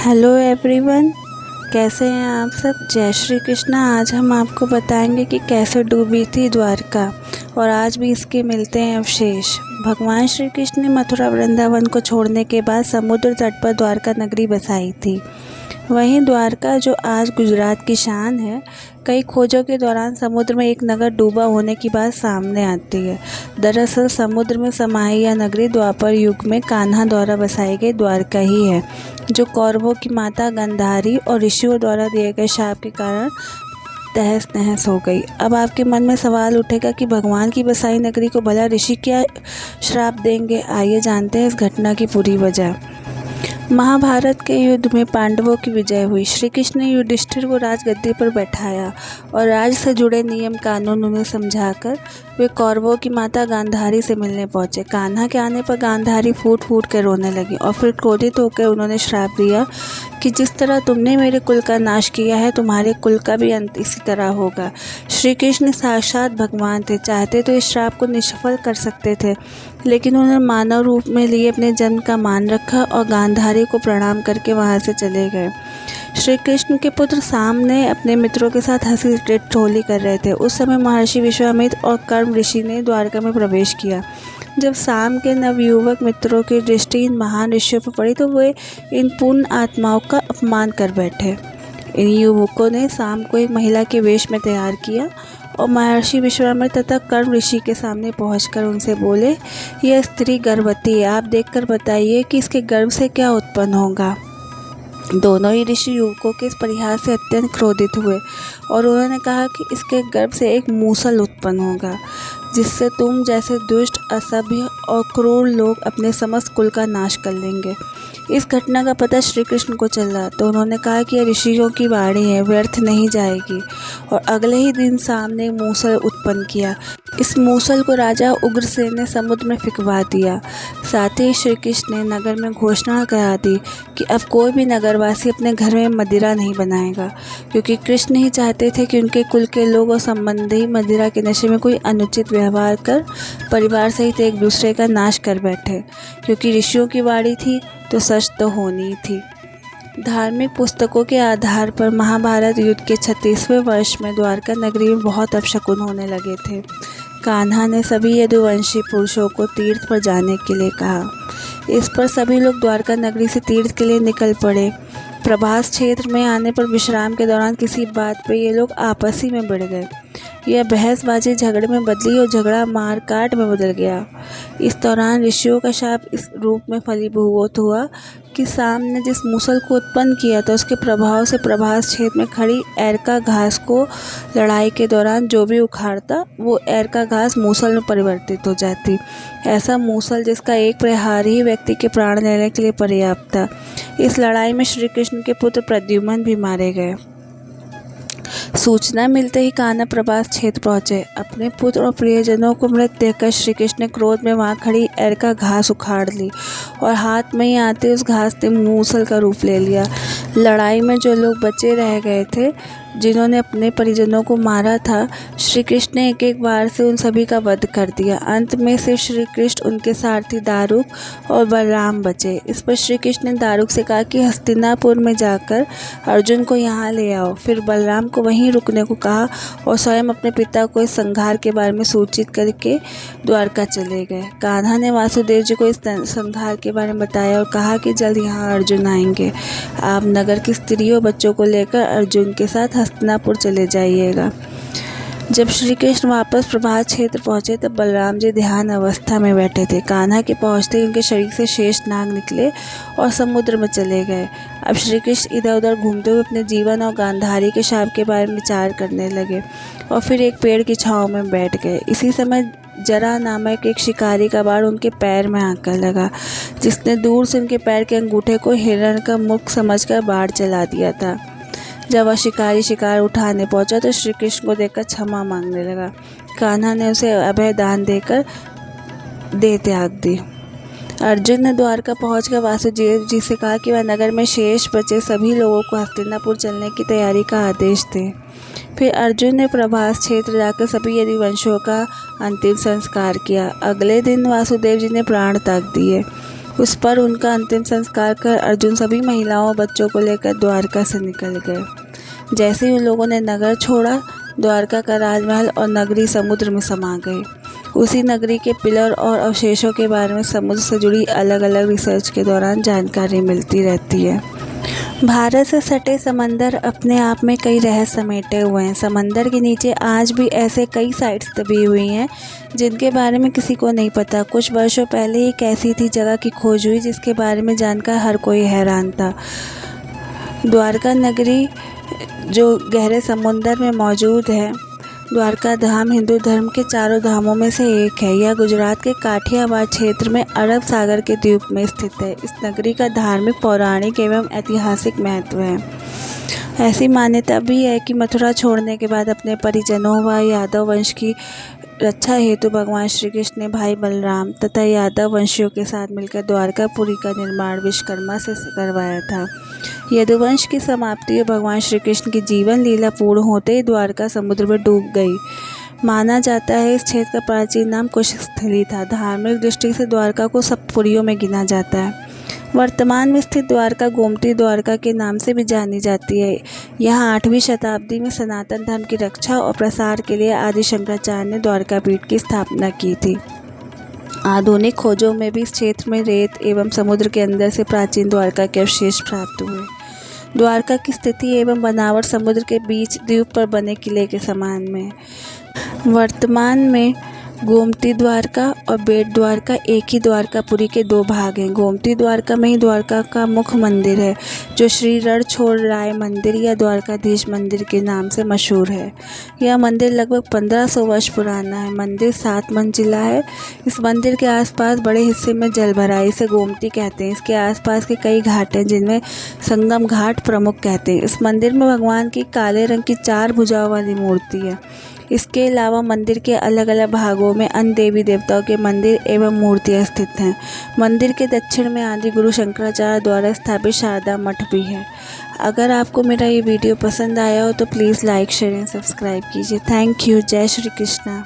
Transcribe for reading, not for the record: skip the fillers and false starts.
Hello everyone, कैसे हैं आप सब। जय श्री कृष्णा। आज हम आपको बताएंगे कि कैसे डूबी थी द्वारका और आज भी इसके मिलते हैं अवशेष। भगवान श्री कृष्ण ने मथुरा वृंदावन को छोड़ने के बाद समुद्र तट पर द्वारका नगरी बसाई थी। वहीं द्वारका, जो आज गुजरात की शान है, कई खोजों के दौरान समुद्र में एक नगर डूबा होने की बात सामने आती है। दरअसल समुद्र में समाई यह नगरी द्वापर युग में कान्हा द्वारा बसाई गई द्वारका ही है, जो कौरवों की माता गांधारी और ऋषियों द्वारा दिए गए शाप के कारण तहस नहस हो गई। अब आपके मन में सवाल उठेगा कि भगवान की बसाई नगरी को भला ऋषि क्या श्राप देंगे। आइए जानते हैं इस घटना की पूरी वजह। महाभारत के युद्ध में पांडवों की विजय हुई। श्री कृष्ण ने युधिष्ठिर को राजगद्दी पर बैठाया और राज से जुड़े नियम कानून उन्हें समझाकर वे कौरवों की माता गांधारी से मिलने पहुंचे। कान्हा के आने पर गांधारी फूट फूट कर रोने लगी और फिर क्रोधित होकर उन्होंने श्राप दिया कि जिस तरह तुमने मेरे कुल का नाश किया है, तुम्हारे कुल का भी अंत इसी तरह होगा। श्री कृष्ण साक्षात भगवान थे, चाहते तो इस श्राप को निष्फल कर सकते थे, लेकिन उन्होंने मानव रूप में लिए अपने जन्म का मान रखा और गांधारी को प्रणाम करके वहां से चले गए। श्री कृष्ण के पुत्र साम ने अपने मित्रों के साथ हंसी ठिठोली कर रहे थे। उस समय महर्षि विश्वामित्र और कर्म ऋषि ने द्वारका में प्रवेश किया। जब साम के नवयुवक मित्रों की दृष्टि इन महान ऋषियों पर पड़ी तो वे इन पूर्ण आत्माओं का अपमान कर बैठे। इन युवकों ने साम को एक महिला के वेश में तैयार किया और महर्षि विश्वामित्र तथा कर्म ऋषि के सामने पहुंचकर उनसे बोले, यह स्त्री गर्भवती है, आप देखकर बताइए कि इसके गर्भ से क्या उत्पन्न होगा। दोनों ही ऋषि युवकों के इस परिहास से अत्यंत क्रोधित हुए और उन्होंने कहा कि इसके गर्भ से एक मूसल उत्पन्न होगा, जिससे तुम जैसे दुष्ट, असभ्य और क्रूर लोग अपने समस्त कुल का नाश कर लेंगे। इस घटना का पता श्री कृष्ण को चला तो उन्होंने कहा कि यह ऋषियों की वाणी है, व्यर्थ नहीं जाएगी। और अगले ही दिन साम ने मूसल उत्पन्न किया। इस मूसल को राजा उग्रसेन ने समुद्र में फिकवा दिया। साथ ही श्री कृष्ण ने नगर में घोषणा करा दी कि अब कोई भी नगरवासी अपने घर में मदिरा नहीं बनाएगा, क्योंकि कृष्ण ही चाहते थे कि उनके कुल के लोग और संबंधी मदिरा के नशे में कोई अनुचित व्यवहार कर परिवार सहित एक दूसरे का नाश कर बैठे। क्योंकि ऋषियों की वाणी थी तो सच तो होनी ही थी। धार्मिक पुस्तकों के आधार पर महाभारत युद्ध के 36वें वर्ष में द्वारका नगरी में बहुत अपशकुन होने लगे थे। कान्हा ने सभी यदुवंशी पुरुषों को तीर्थ पर जाने के लिए कहा। इस पर सभी लोग द्वारका नगरी से तीर्थ के लिए निकल पड़े। प्रभास क्षेत्र में आने पर विश्राम के दौरान किसी बात पर ये लोग आपस ही में भिड़ गए। यह बहसबाजी झगड़े में बदली और झगड़ा मार काट में बदल गया। इस दौरान ऋषियों का शाप इस रूप में फलीभूत हुआ कि साम ने जिस मूसल को उत्पन्न किया था, उसके प्रभाव से प्रभास क्षेत्र में खड़ी एरका घास को लड़ाई के दौरान जो भी उखाड़ता, वो एरका घास मूसल में परिवर्तित हो जाती। ऐसा मूसल जिसका एक प्रहार ही व्यक्ति के प्राण लेने के लिए पर्याप्त था। इस लड़ाई में श्री कृष्ण के पुत्र प्रद्युम्न भी मारे गए। सूचना मिलते ही कान्हा प्रभास क्षेत्र पहुंचे। अपने पुत्र और प्रियजनों को मृत देखकर श्री कृष्ण ने क्रोध में वहां खड़ी एरका घास उखाड़ ली और हाथ में ही आते उस घास ने मूसल का रूप ले लिया। लड़ाई में जो लोग बचे रह गए थे, जिन्होंने अपने परिजनों को मारा था, श्री कृष्ण ने एक एक बार से उन सभी का वध कर दिया। अंत में सिर्फ श्री कृष्ण, उनके सारथी दारुक और बलराम बचे। इस पर श्री कृष्ण ने दारुक से कहा कि हस्तिनापुर में जाकर अर्जुन को यहाँ ले आओ। फिर बलराम को वहीं रुकने को कहा और स्वयं अपने पिता को इस संहार के बारे में सूचित करके द्वारका चले गए। कान्हा ने वासुदेव जी को इस संहार के बारे में बताया और कहा कि जल्द यहाँ अर्जुन आएंगे। आप नगर की स्त्रियों बच्चों को लेकर अर्जुन के साथ हस्तिनापुर चले जाइएगा। जब श्री कृष्ण वापस प्रभास क्षेत्र पहुंचे तब बलराम जी ध्यान अवस्था में बैठे थे। कान्हा के पहुंचते ही उनके शरीर से शेष नाग निकले और समुद्र में चले गए। अब श्री कृष्ण इधर उधर घूमते हुए अपने जीवन और गांधारी के शाप के बारे में विचार करने लगे और फिर एक पेड़ की छांव में बैठ गए। इसी समय जरा नामक एक शिकारी का बाण उनके पैर में आकर लगा, जिसने दूर से उनके पैर के अंगूठे को हिरण का मुख समझकर बाण चला दिया था। जब वह शिकारी शिकार उठाने पहुंचा तो श्री कृष्ण को देखकर क्षमा मांगने लगा। कान्हा ने उसे अभय दान देकर देह त्याग दी। अर्जुन ने द्वारका पहुंचकर वासुदेव जी से कहा कि वह नगर में शेष बचे सभी लोगों को हस्तिनापुर चलने की तैयारी का आदेश दें। फिर अर्जुन ने प्रभास क्षेत्र जाकर सभी यदुवंशियों का अंतिम संस्कार किया। अगले दिन वासुदेव जी ने प्राण त्याग दिए उस पर उनका अंतिम संस्कार कर अर्जुन सभी महिलाओं और बच्चों को लेकर द्वारका से निकल गए। जैसे ही उन लोगों ने नगर छोड़ा, द्वारका का राजमहल और नगरी समुद्र में समा गई। उसी नगरी के पिलर और अवशेषों के बारे में समुद्र से जुड़ी अलग अलग रिसर्च के दौरान जानकारी मिलती रहती है। भारत से सटे समंदर अपने आप में कई रहस्य समेटे हुए हैं। समंदर के नीचे आज भी ऐसे कई साइट्स दबी हुई हैं जिनके बारे में किसी को नहीं पता। कुछ वर्षों पहले एक ऐसी थी जगह की खोज हुई जिसके बारे में जानकर हर कोई हैरान था। द्वारका नगरी जो गहरे समुंदर में मौजूद है। द्वारका धाम हिंदू धर्म के चारों धामों में से एक है। यह गुजरात के काठियावाड़ क्षेत्र में अरब सागर के द्वीप में स्थित है। इस नगरी का धार्मिक, पौराणिक एवं ऐतिहासिक महत्व है। ऐसी मान्यता भी है कि मथुरा छोड़ने के बाद अपने परिजनों व यादव वंश की रक्षा हेतु भगवान श्री कृष्ण ने भाई बलराम तथा यादव वंशियों के साथ मिलकर द्वारकापुरी का निर्माण विश्वकर्मा से करवाया था। यदुवंश की समाप्ति और भगवान श्री कृष्ण की जीवन लीला पूर्ण होते ही द्वारका समुद्र में डूब गई। माना जाता है इस क्षेत्र का प्राचीन नाम कुशस्थली था। धार्मिक दृष्टि से द्वारका को सप्तपुरियों में गिना जाता है। वर्तमान में स्थित द्वारका गोमती द्वारका के नाम से भी जानी जाती है। यहाँ 8वीं शताब्दी में सनातन धर्म की रक्षा और प्रसार के लिए आदि शंकराचार्य ने द्वारका पीठ की स्थापना की थी। आधुनिक खोजों में भी इस क्षेत्र में रेत एवं समुद्र के अंदर से प्राचीन द्वारका के अवशेष प्राप्त हुए। द्वारका की स्थिति एवं बनावट समुद्र के बीच द्वीप पर बने किले के समान में। वर्तमान में गोमती द्वारका और बेट द्वारका एक ही द्वारकापुरी के 2 भाग हैं। गोमती द्वारका में ही द्वारका का मुख्य मंदिर है जो श्री रणछोड़ राय मंदिर या द्वारकाधीश मंदिर के नाम से मशहूर है। यह मंदिर लगभग 1500 वर्ष पुराना है। मंदिर 7 मंजिला है। इस मंदिर के आसपास बड़े हिस्से में जल भरा है, इसे गोमती कहते हैं। इसके आसपास के कई घाट हैं जिनमें संगम घाट प्रमुख कहते हैं। इस मंदिर में भगवान की काले रंग की 4 भुजाओं वाली मूर्ति है। इसके अलावा मंदिर के अलग अलग भागों में अन्य देवी देवताओं के मंदिर एवं मूर्तियां स्थित हैं। मंदिर के दक्षिण में आदि गुरु शंकराचार्य द्वारा स्थापित शारदा मठ भी है। अगर आपको मेरा ये वीडियो पसंद आया हो तो please like, share and subscribe कीजिए। Thank you. जय श्री कृष्णा।